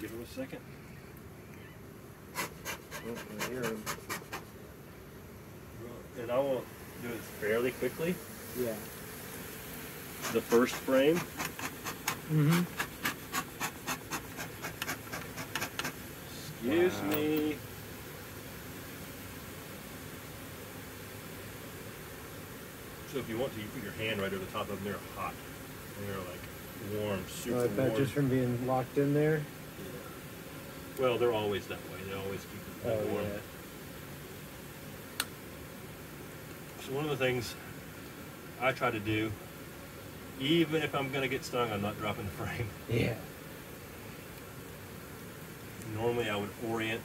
Give him a second. Oh, I hear him. And I want to do it fairly quickly. Yeah. The first frame. Mm-hmm. Excuse me. So if you want to, you put your hand right over the top of them. They're hot. And they're like warm, super I bet warm. just from being locked in there. Yeah. Well, they're always that way. They always keep it warm. Yeah. So one of the things I try to do, even if I'm going to get stung, I'm not dropping the frame. Yeah. Normally I would orient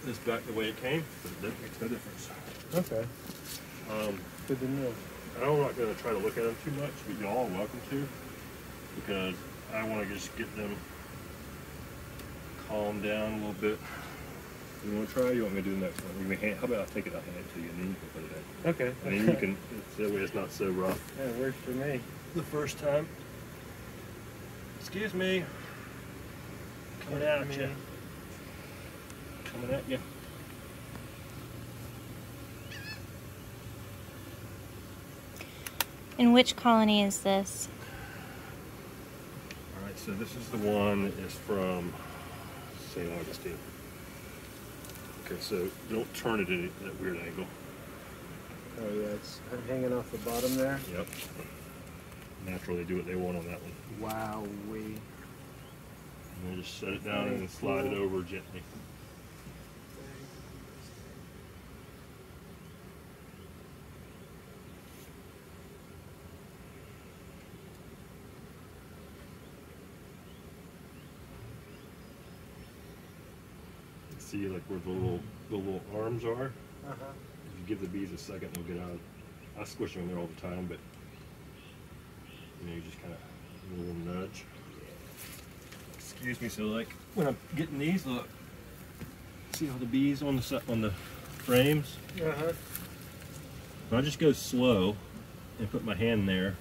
this back the way it came, but that makes no difference. Okay. Um, Good to know. I'm not going to try to look at them too much, but y'all are welcome to, because I want to just get them calmed down a little bit. You want to try? You want me to do the next one? How about I take it, I'll hand it to you, and then you can put it in. Okay. And then you can, that way it's not so rough. Yeah, it works for me. The first time. Excuse me. Coming at you. Coming at you. And which colony is this? Alright, so this is the one that is from St. Augustine. Okay, so don't turn it at that weird angle. Oh yeah, it's hanging off the bottom there. Yep. Naturally, they do what they want on that one. Wow, And then just set it down and then slide it over gently. See like where the little arms are. Uh-huh. If you give the bees a second, they'll get out. I squish them in there all the time, but you just kind of a little nudge. Excuse me. So like when I'm getting these, look, see all the bees on the frames. Uh-huh. I just go slow and put my hand there,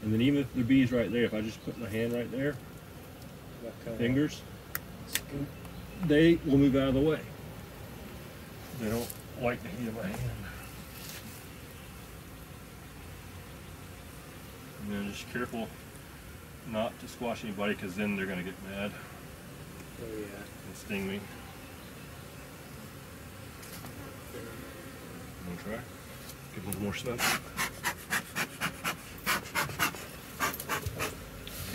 and then even if the bees right there, if I just put my hand right there, fingers, they will move out of the way. They don't like the heat of my hand. And then just careful not to squash anybody, because then they're going to get mad and sting me. You want to try? Give them more smoke.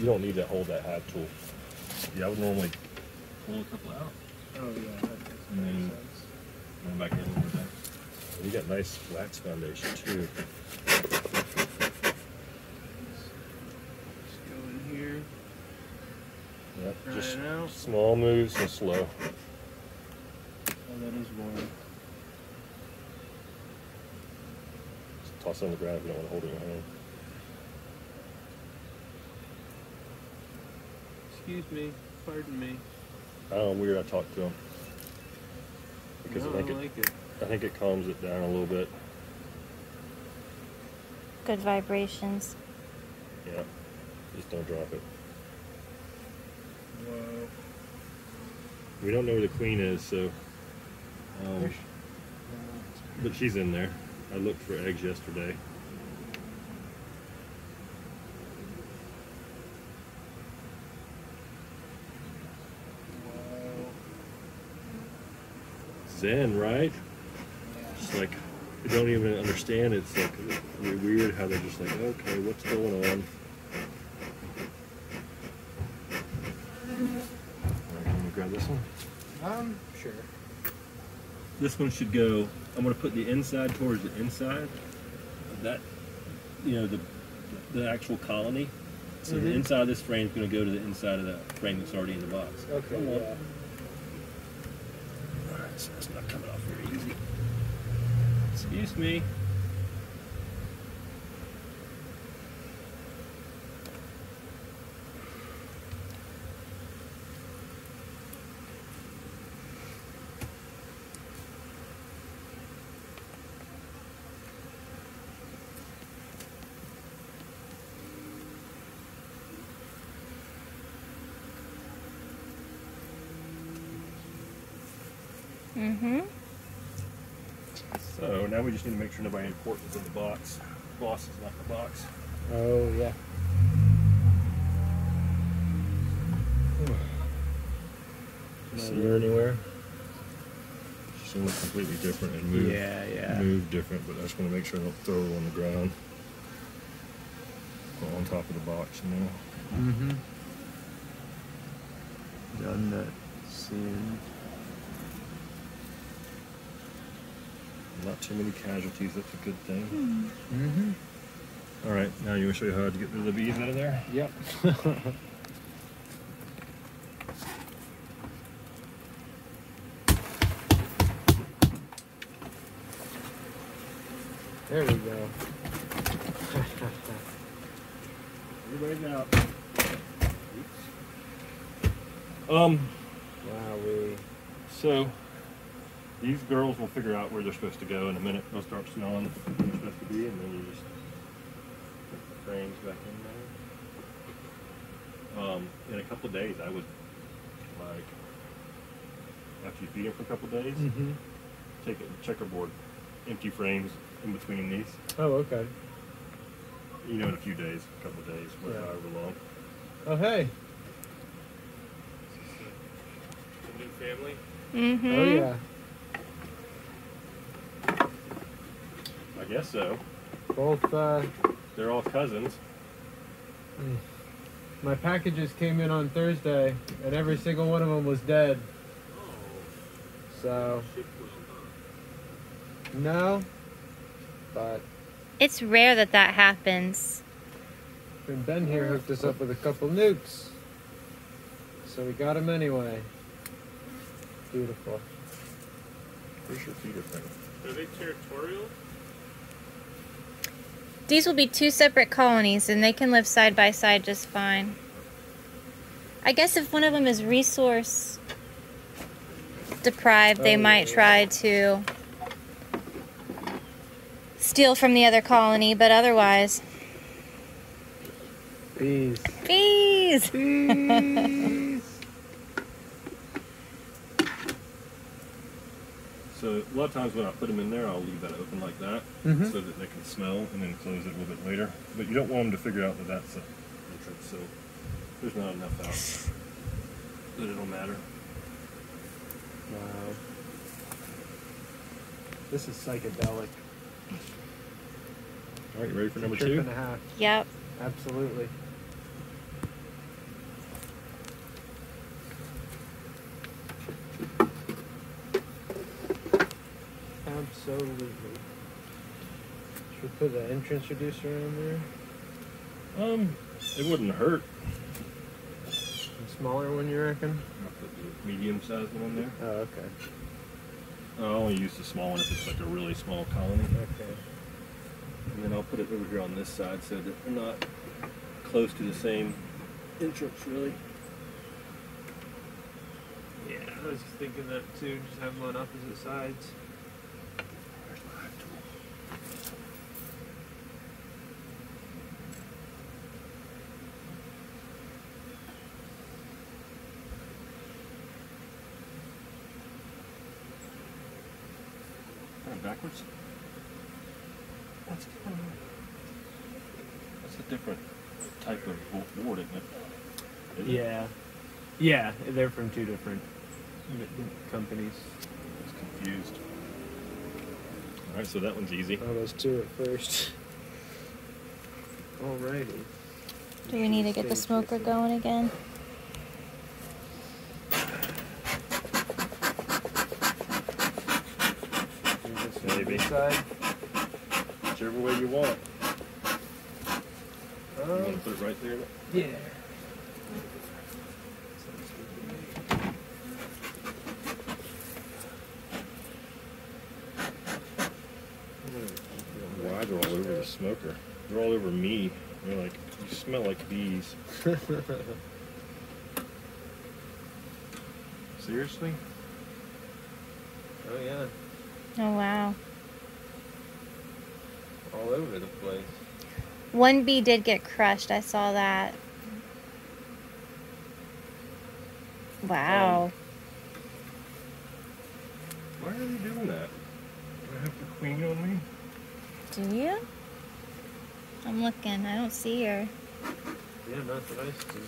You don't need to hold that hive tool. Yeah, I would normally pull a couple out. Oh yeah, that makes And then sense. run back in a little bit. You got nice wax foundation too. Just go in here. Yep, Right just now. small moves and slow. Oh, that is warm. Just toss it on the ground if you don't want to hold it in your hand. Excuse me. Pardon me. Oh, weird. I talked to him because No, I think it calms it down a little bit. Good vibrations. Yeah, just don't drop it. Whoa. We don't know where the queen is, so. But she's in there. I looked for eggs yesterday. Zen, right? Just like they don't even understand. It's like really weird how they're just like, okay, what's going on? Alright, can we grab this one? Sure. This one should go. I'm going to put the inside towards the inside of that. You know, the actual colony. So the inside of this frame is going to go to the inside of that frame that's already in the box. Okay. Yeah. Alright, so it's not coming off very easy. Excuse me. Mm-hmm. So now we just need to make sure nobody important is in the box. Boss is not in the box. Oh, yeah. See her anywhere? She's gonna look completely different and move. Yeah. Move different, but I just want to make sure I don't throw her on the ground. Go on top of the box now. Mm-hmm. Done that soon. Not too many casualties, that's a good thing. Mm-hmm. Alright, now you want to show you how to get rid of the bees out of there? Yep. There we go. Everybody's out. Wowee. So these girls will figure out where they're supposed to go in a minute. They'll start smelling where they're supposed to be, and then you just put the frames back in there. In a couple of days, I would, like, after you feed them for a couple of days, take a checkerboard, empty frames in between these. Oh, okay. You know, in a few days, a couple of days, however long. Oh, hey. A new family. Mm-hmm. Oh, yeah. I guess so. Both, They're all cousins. my packages came in on Thursday, and every single one of them was dead. So, no, but It's rare that that happens. Ben here hooked us up with a couple nukes. So we got them anyway. Beautiful. Where's your feeder thing? Are they territorial? These will be two separate colonies, and they can live side by side just fine. I guess if one of them is resource deprived, they might try to steal from the other colony, but otherwise... Bees. Bees! Bees. So a lot of times when I put them in there, I'll leave that open like that Mhm. so that they can smell and then close it a little bit later. But you don't want them to figure out that that's the entrance, so there's not enough out that it'll matter. Wow. This is psychedelic. All right, you ready for number Trip two? and a half. Yep. Absolutely. Absolutely. Should we put the entrance reducer on there? It wouldn't hurt. A smaller one, you reckon? I'll put the medium-sized one in there. Oh, okay. I'll only use the small one if it's like a really small colony. Okay. And then I'll put it over here on this side so that we're not close to the same entrance, really. Yeah, I was just thinking that too. Just have them on opposite sides. Where's my hot tool? Backwards? That's a different type of board, isn't it? Is it? Yeah. Yeah, they're from two different companies. I was confused. Alright, so that one's easy. Oh, those two at first. Alrighty. Do we need to get the smoker going again? Maybe. Side. Whichever way you want. You want to Um, put it right there? yeah. Why they're all over the smoker? They're all over me. They're like, you smell like bees. Seriously? Oh yeah, Oh, wow. all over the place. One bee did get crushed. I saw that. Wow. you doing that? Do I have the queen on me? Do you? I'm looking. I don't see her. Yeah, not what I see.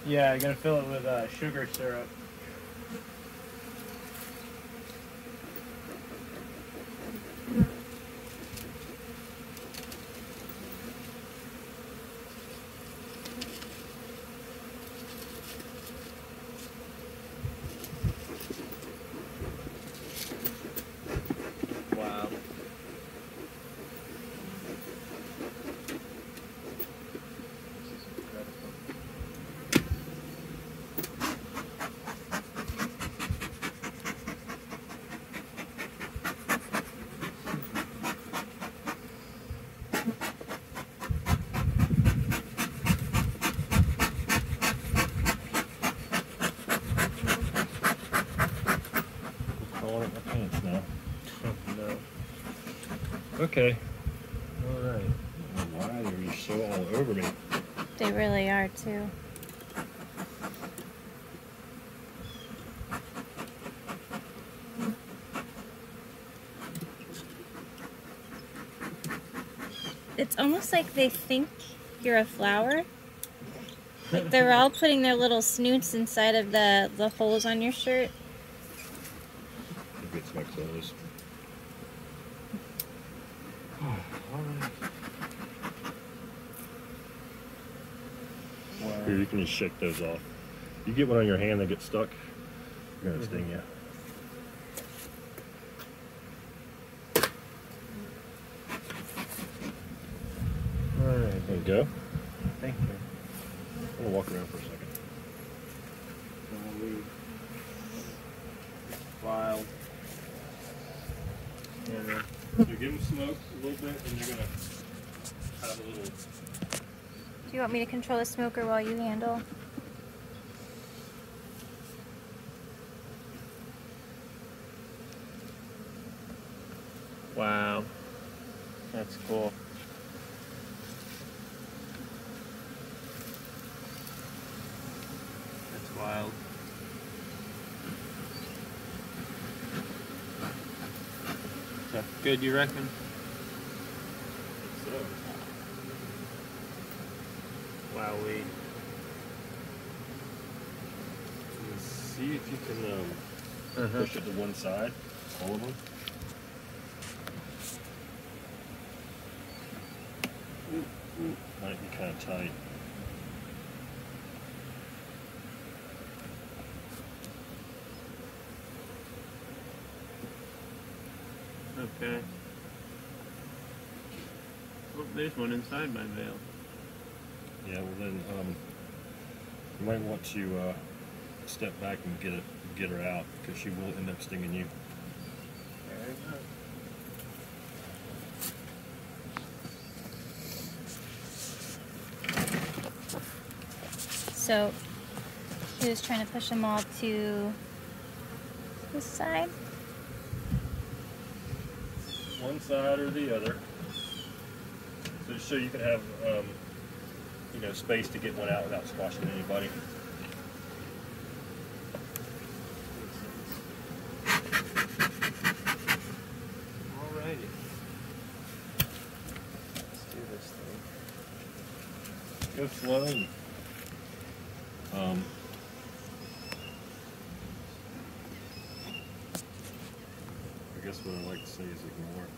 Yeah, I gotta fill it with sugar syrup. Wow. This is incredible. Calling it my pants now. No. Okay. All right. Why are you so all over me? They really are too. It's almost like they think you're a flower. Like they're all putting their little snoots inside of the holes on your shirt. It gets my clothes. All right. Wow. Here, you can just shake those off. You get one on your hand that gets stuck, you're gonna sting you. All right. There you go. Thank you. I'm gonna walk around for a second. Wild. Yeah, man. So give them smoke a little bit, and you're gonna have a little. Do you want me to control the smoker while you handle? Wow. That's cool. That's wild. That good, you reckon? So, Wowee. see if you can push it to one side, all of them. Might be kind of tight. Okay. Oh, there's one inside my veil. Yeah, well then, you might want to step back and get her out, because she will end up stinging you. There you go. So he was trying to push them all to this side. One side or the other. So just so you can have, space to get one out without squashing anybody. Alrighty. Let's do this thing. Go slow. And, I guess what I like to say is ignore 'em.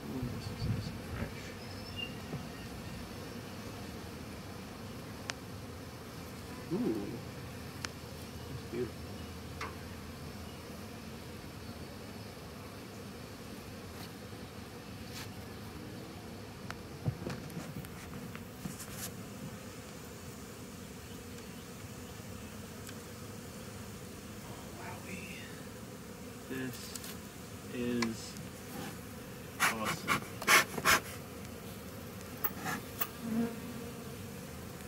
Ooh, this is nice and fresh. Ooh. That's beautiful. Wowee. This is awesome.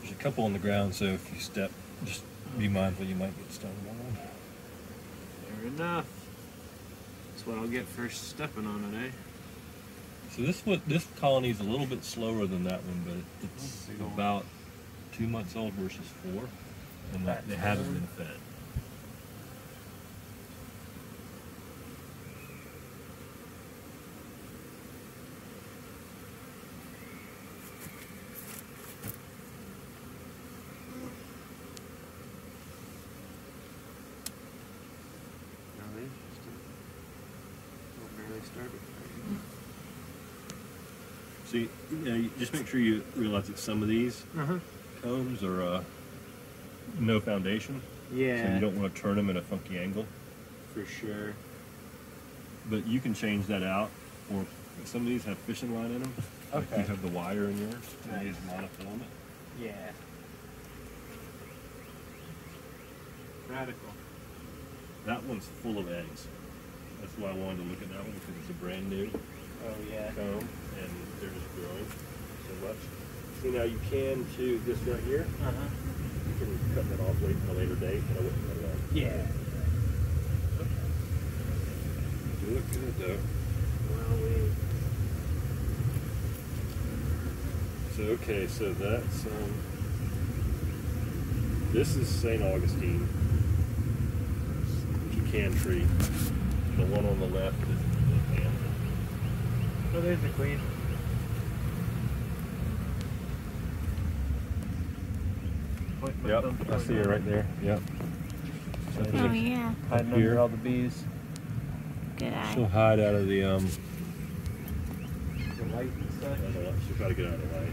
There's a couple on the ground, so if you step, just be mindful you might get stung by one. Fair enough. That's what I'll get for stepping on it, eh? So this colony is a little bit slower than that one, but it's about 2 months old versus 4, and they haven't been fed. Really interesting. Well, barely started. See, you just make sure you realize that some of these combs are no foundation, so Yeah, you don't want to turn them in a funky angle. for sure. But you can change that out, or some of these have fishing line in them. Like Okay. you have the wire in yours, and Nice. these monofilament. Yeah. Radical. That one's full of eggs. That's why I wanted to look at that one, because it's a brand new Oh yeah. comb, and they're just growing so much. See, now you can too, this right here, you can cut that off, wait until a later date, but I wouldn't cut it off. Yeah. Do look good though. Well, So okay, so that's this is St. Augustine, pecan tree. The one on the left is the panther. oh, there's the queen. Point my Yep, thumb I towards see her right there. Yep. Oh yeah, Hiding Here. under all the bees. good eye. She'll hide out of the The light and stuff. she'll try to get out of the light.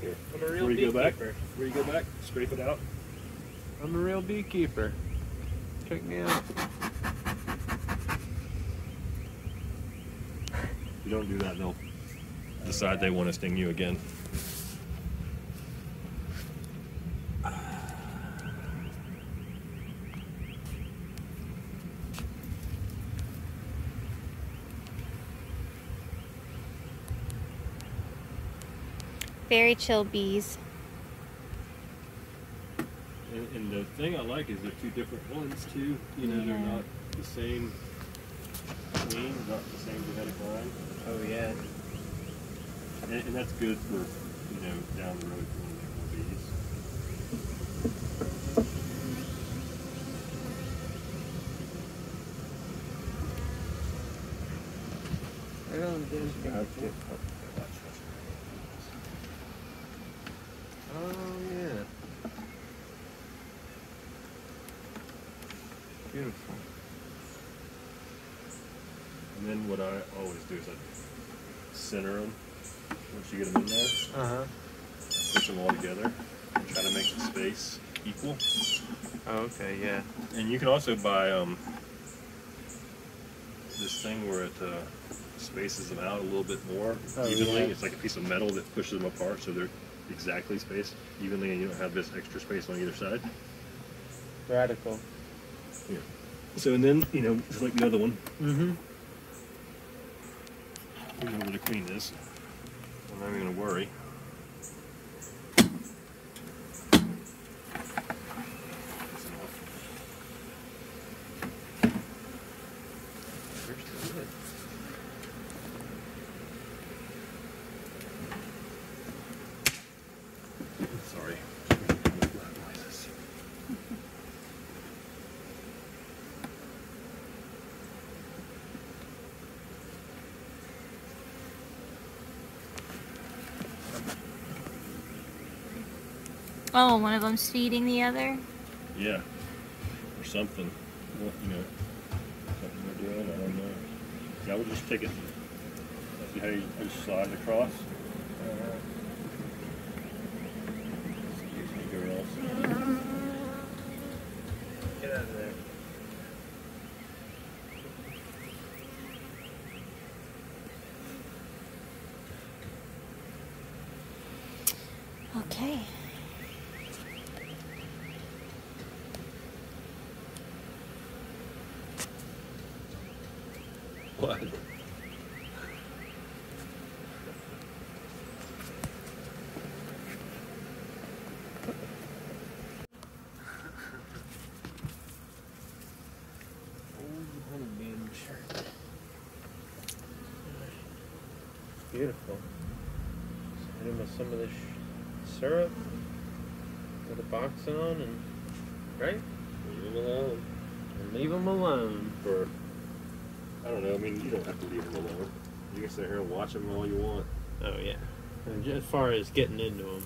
Here. I'm a real Before you go back, beekeeper. before you go back, scrape it out. I'm a real beekeeper. Check me out. If you don't do that, they'll decide they want to sting you again. Very chill bees. And the thing I like is they're two different ones too. You know, they're Yeah. not the same queen, not the same genetic line. Oh yeah. And that's good for, you know, down the road if you want to make more bees. Right on, Dan. Oh yeah. Beautiful. And then what I always do is I center them once you get them in there, push them all together, and try to make the space equal. Oh, okay, yeah. And you can also buy this thing where it spaces them out a little bit more Oh, evenly. yeah. It's like a piece of metal that pushes them apart so they're exactly spaced evenly, and you don't have this extra space on either side. Radical. Yeah. So and then, you know, just like the other one, Mm-hmm. you know where the queen is. I'm not even gonna worry. That's enough. Where's the lid? Sorry. Noises. Oh, one of them's feeding the other. Yeah. Or something. Well, you know, something they're doing, I don't know. Yeah, I would just take it. See how you just slide it across? Okay. What? Beautiful. Just hit him with some of this syrup with a box on, and right? Leave them alone. And leave him alone. For, I don't know, I mean, you don't have to leave them alone. You can sit here and watch them all you want. Oh yeah. And as far as getting into them.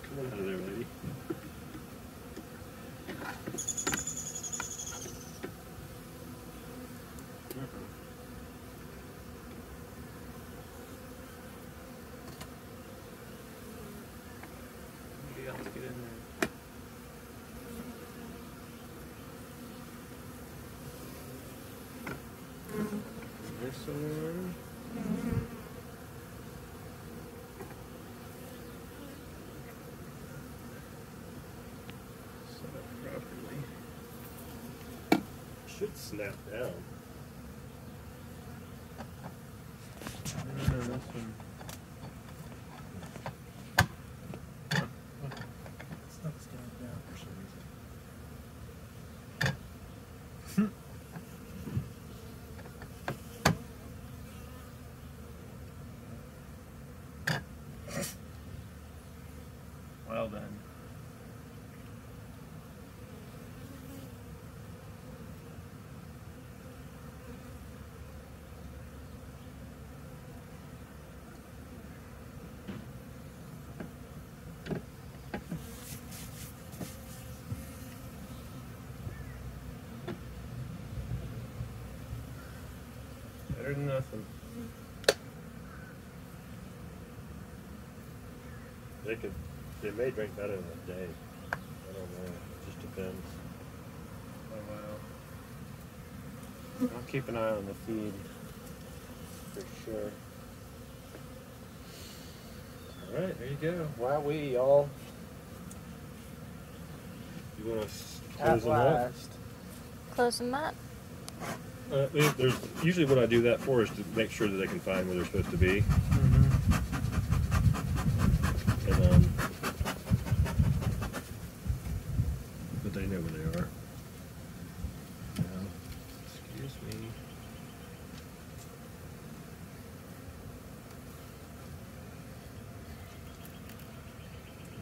Come on out of there, lady. You have to get in there. This one. Set up properly. Should snap down. No, this one. It's not snap down for some reason. Well done. Better than nothing. They may drink that in a day. I don't know. It just depends. Oh wow. I'll keep an eye on the feed for sure. All right, there you go. Wowee, y'all. You want to At close them up? last. Close them up. There's usually what I do that for is to make sure that they can find where they're supposed to be, and but they know where they are. Now, excuse me.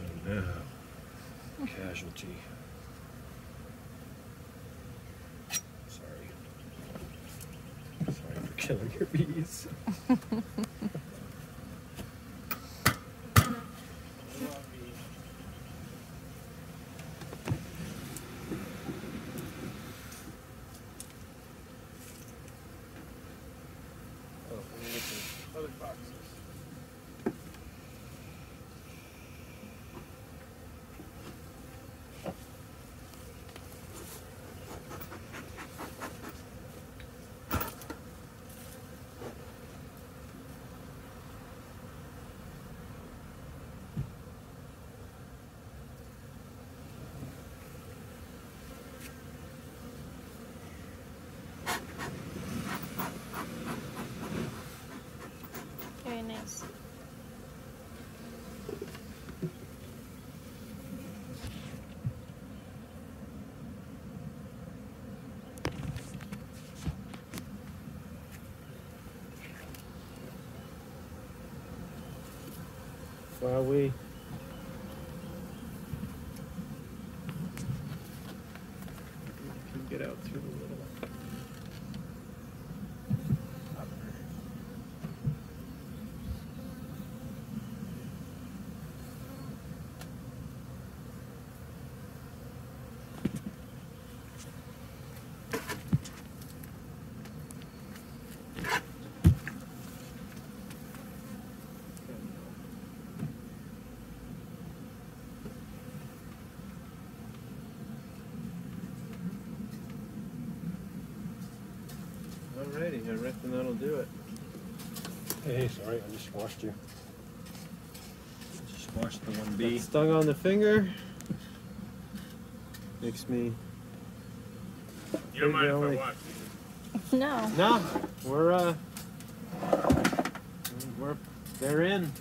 And now, casualty. Sorry for killing your bees. Oh, let me get some other boxes. Very nice. Wowee. through a little. Alrighty, I reckon that'll do it. Hey, sorry, I just squashed you. Just squashed the one bee. Got stung on the finger. Makes me. You don't mind if I Really? watch? No. No, we're they're in.